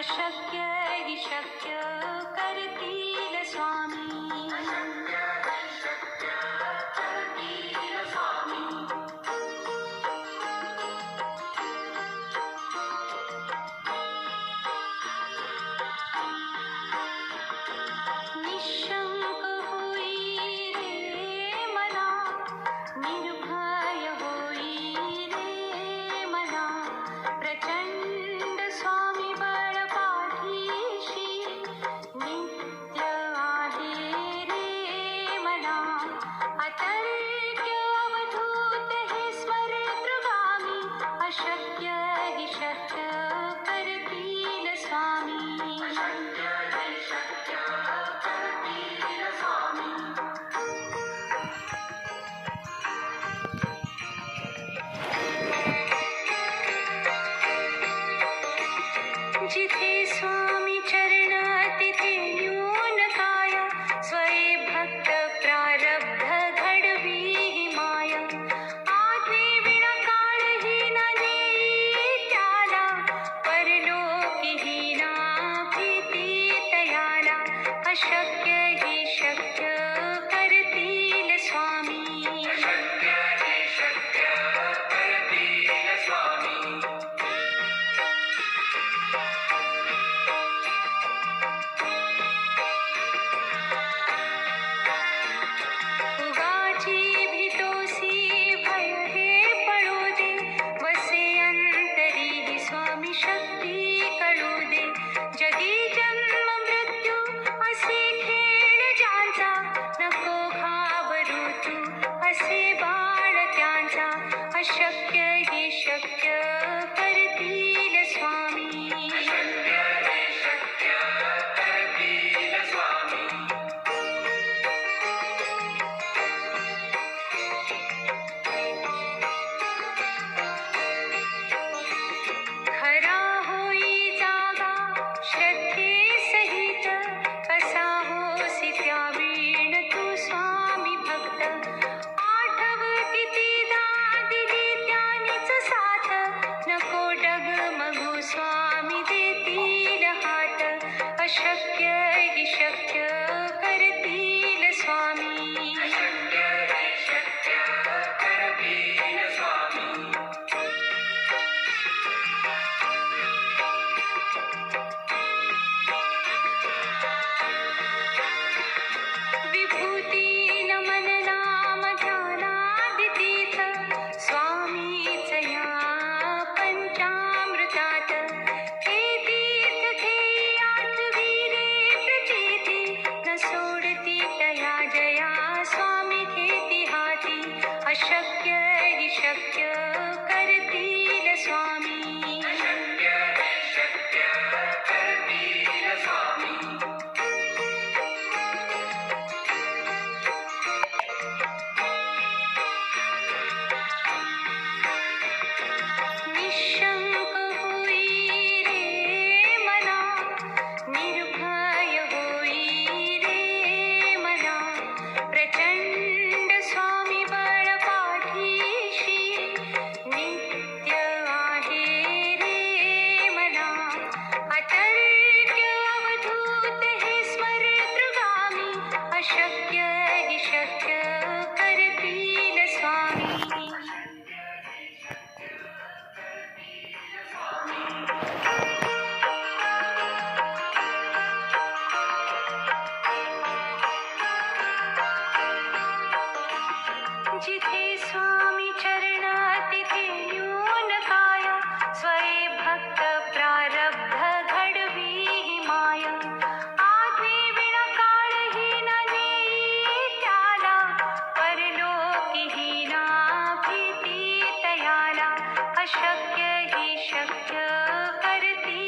अशक्य हि शक्य करतील स्वामी. निशंक होई रे मना, निर्भय होई रे मना, प्रचंड स्वामी बळ पाठीशी, नित्य आहे रे मना. अतर्क्य अवधूत हे स्वर्गगामी, अशक्य हि शक्य करतील स्वामी. जिथे स्वामी चरण तिथे न्यून काया, स्वये भक्त प्रारब्ध घडवी ही माया. आज्ञे विना काळही न देई त्याला, परलोकी ही ना भीती तयाला. अशक्य हि शक्य करतील स्वामी. उगाची भीतोसी भय हे पळू दे, वसे अंतरी ही स्वामी शक्ती कळू दे. जगी जन्म मृत्यू असे खेळ ज्यांचा, नको घाबरू तू असे बाळ त्यांचा. अशक्य हि शक्य करतील स्वामी. खरा होई जागा श्रद्धे सहित, कसा होसी त्या वीण तू स्वामी भक्त. आठव कितीदा दिली त्यानीच साथ, नको डगमगू स्वामी देतील हात. अशक्य हि शक्य करतील स्वामी. विभूती नमन नाम ध्यानादितीत, स्वामीच या पंचामृतात. हे तीर्थ घेई आठवी रे प्रचिती, न सोडती तया जया स्वामी घेती हाती. अशक्य हि शक्य करतील स्वामी. निशंक होई रे मना, निर्भय होई रे मना, प्रचंड स्वामी बळ पाठीशी, नित्य आहे रे मना. अतर्क्य अवधूत हे स्वर्गगामी, अशक्य हि शक्य करतील स्वामी. जिथे स्वामी चरण तिथे न्यून काया, स्वये भक्त प्रारब्ध घडवी ही माया. आज्ञे विना काळही न देई त्याला, परलोकी ही ना भीती तयाला. अशक्य हि शक्य करतील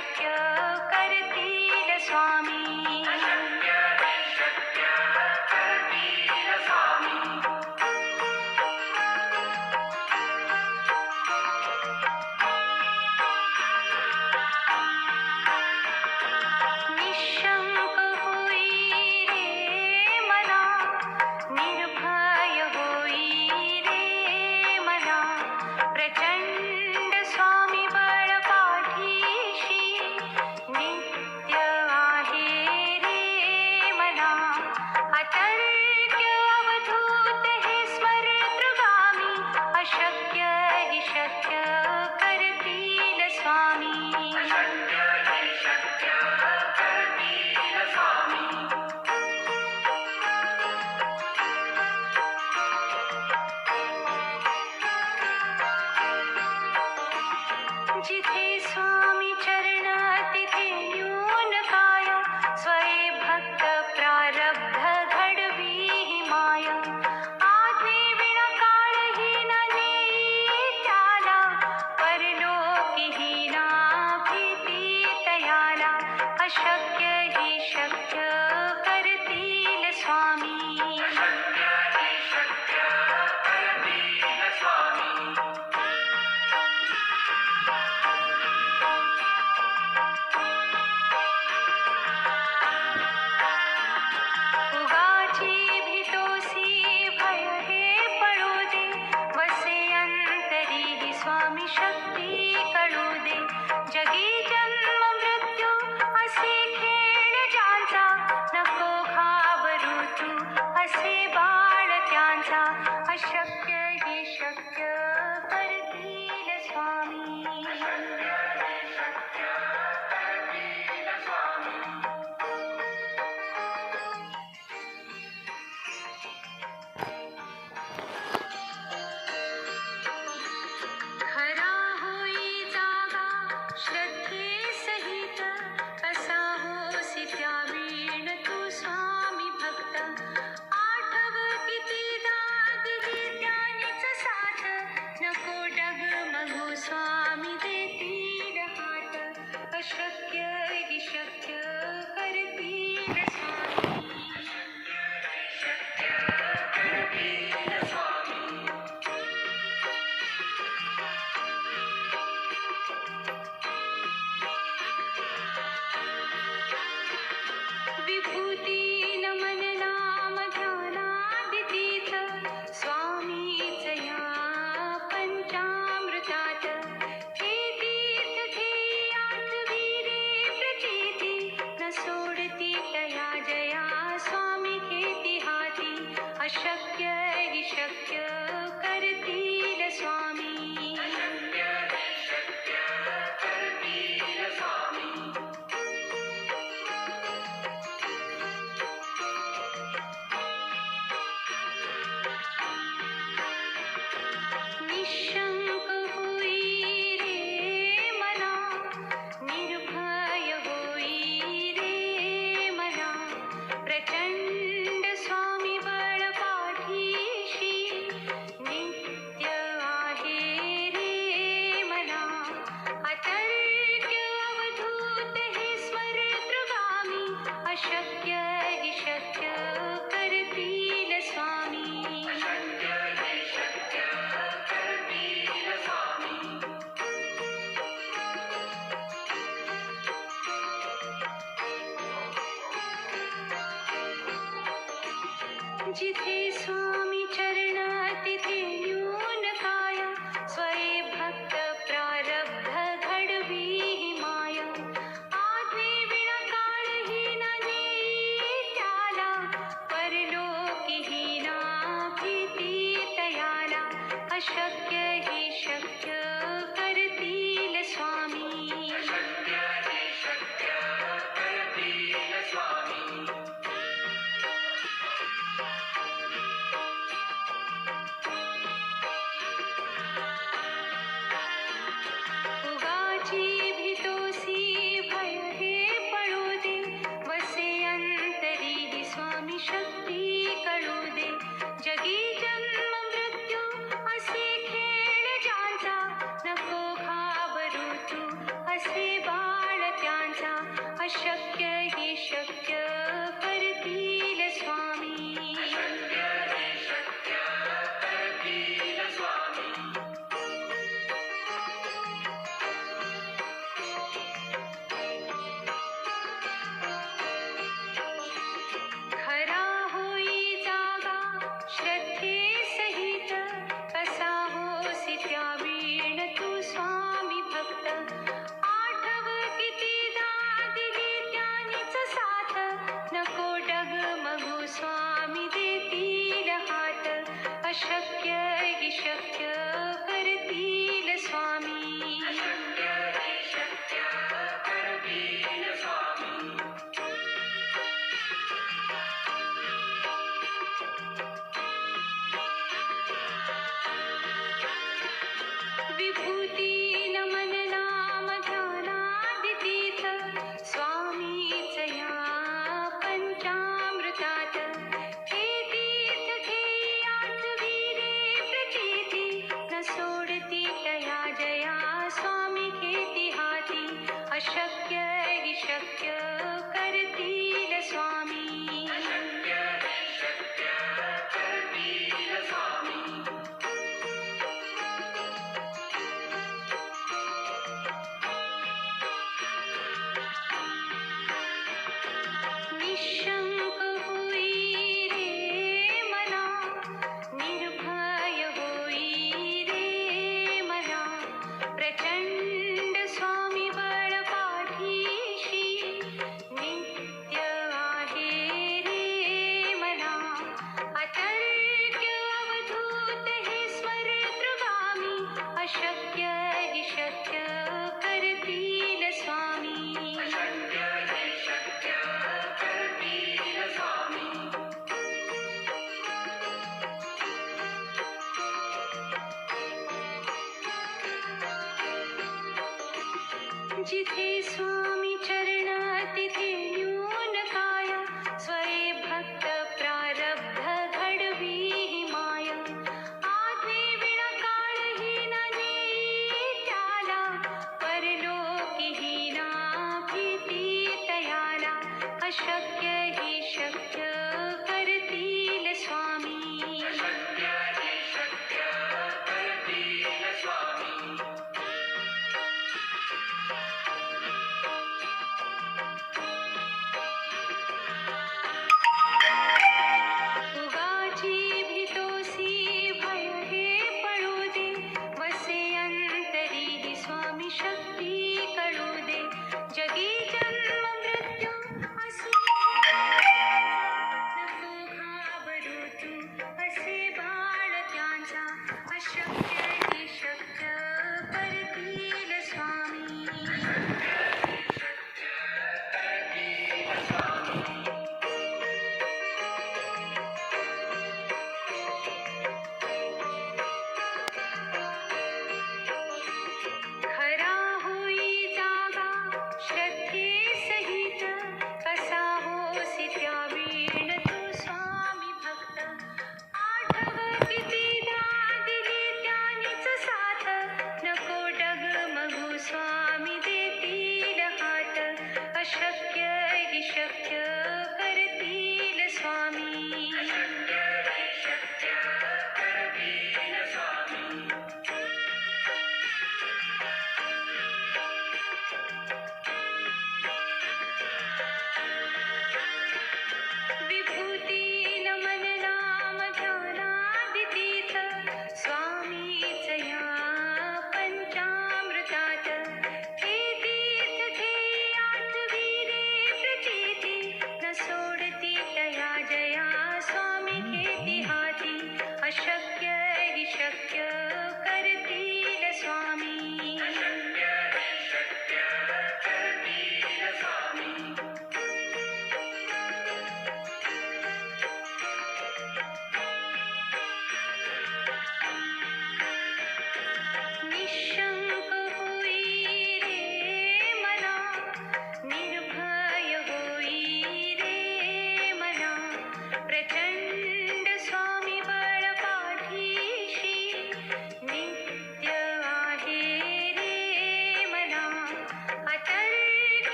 शक्य करतील स्वामी. निशंक होई रे मना, निर्भय होई रे मना, प्रचंड स्वामी बळ पाठीशी नित्य आहे रे मना. अतर्क्य अवधूत हे स्मरतृगामी, अशक्य हि शक्य करतील स्वामी. जिथे स्वामी चरण तिथे न्यून काय, स्वये भक्त प्रारब्ध घडवी ही माया. आज्ञे विना काळही न नेई त्याला, परलोकीही ना भीती तयाला. अशक्य हि शक्य करतील स्वामी. उगाची भीतोसी भय हे पळू दे, वसे अंतरी ही स्वामी शक्ती कळू दे. जगी जन्म मृत्यू असे खेळ ज्यांचा, नको घाबरू तू असे बाळ त्यांचा. अशक्य हि शक्य करतील स्वामी. खरा होई जागा श्रद्धे सहित, कसा होसी त्या वीण तू स्वामी भक्त. आठव कितीदा दिली त्यानेच साथ, नको डगमगू स्वामी देतील हात. अशक्य हि शक्य करतील स्वामी. विभूती नमन नाम ध्यानादितीत, स्वामीच या पंचामृतात. हे तीर्थ घेई आठवी रे प्रचिती, न सोडती तया जया स्वामी घेती हाती. अशक्य हि शक्य करतील स्वामी. निशंक होई रे मना, निर्भय होई रे मना, प्रचंड स्वामी बळ पाठीशी नित्य आहे रे मना. अतर्क्य अवधूत हे स्मरतृगामी, अशक्य हि शक्य करतील स्वामी. जिथे स्वामी चरण तिथे न्यून काय, स्वये भक्त प्रारब्ध घडवी ही माया. आज्ञे विना काळही न नेई त्याला, परलोकीही ना भीती तयाला. अशक्य हि शक्य करतील स्वामी. उगाची भीतोसी भय हे पळू दे, वसे अंतरी ही स्वामी शक्ती कळू दे. जगी जन्म मृत्यू असे विभूती नमन नाम ध्यानादितीर्थ स्वामीच या पंचामृतात हे तीर्थ घेई आठवी रे प्रचिती न सोडती तया जया स्वामी घेती हाती अशक्य हि शक्य करतील स्वामी निशंक होई रे मना निर्भय होई रे मना प्रचंड स्वामी बळ पाठीशी नित्य आहे रे मना अतर्क्य अवधूत हे स्मरतृगामी अशक्य हि शक्य करतील स्वामी जिथे स्वामी चरण तिथे न्यून काय स्वये भक्त प्रारब्ध घडवी हि माय आधी विण काळही न नेई त्याला परलोकी ही ना भीती तयाला अशक्य हि शक्य करतील स्वामी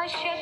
शक्ती